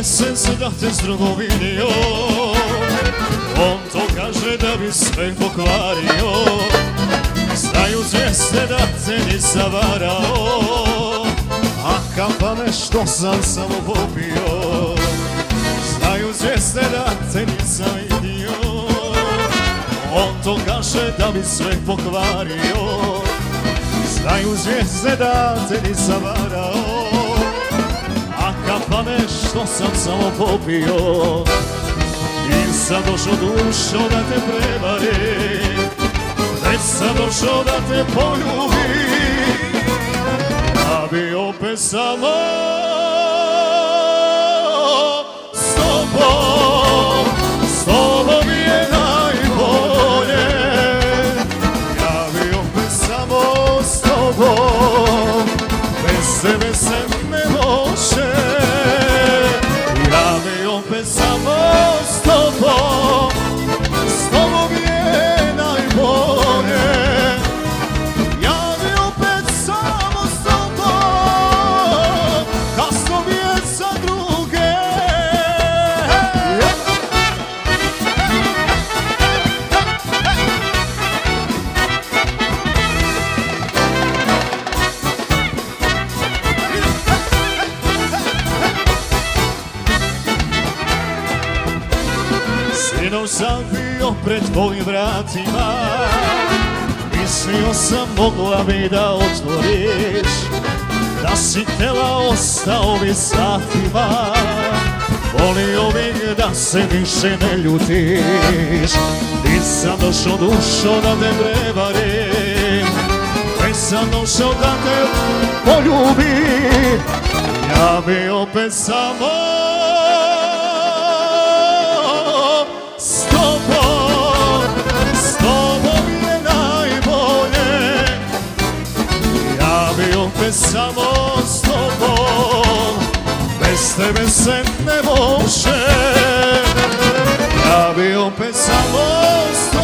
mjesec da te s drugom vidio. On to kaže da bi sve pokvario. Znaju zvijezde da te nisam varao, a kampane što sam samo popio. Znaju zvijezde da te nisam vidio. On to kaže da bi sve pokvario. Znaju zvijezde da te nisam varao, a kampane što sam samo popio. Nisam došao dušo da te prevarim, već sam došao da te poljubim, da bi opet samo s tobom, s tobom je najbolje. Ja bi opet samo s tobom, bez tebe se ne može. Ja bi opet samo s tobom, s tobom je najbolje. Ja bi opet samo s tobom, kasno mi je za druge. Sinoć sam bio pred tvojim vratima, mislio sam mogla bi da otvoriš, da si htjela ostao bi satima. Volio bih da se više ne ljutiš, nisam došao dušo da te prevarim, već sam došao da te poljubim. Ja bi opet samo s tobom, s tobom je najbolje. Ja bi opet samo s tobom, bez tebe se ne može. Ja bi opet samo s tobom.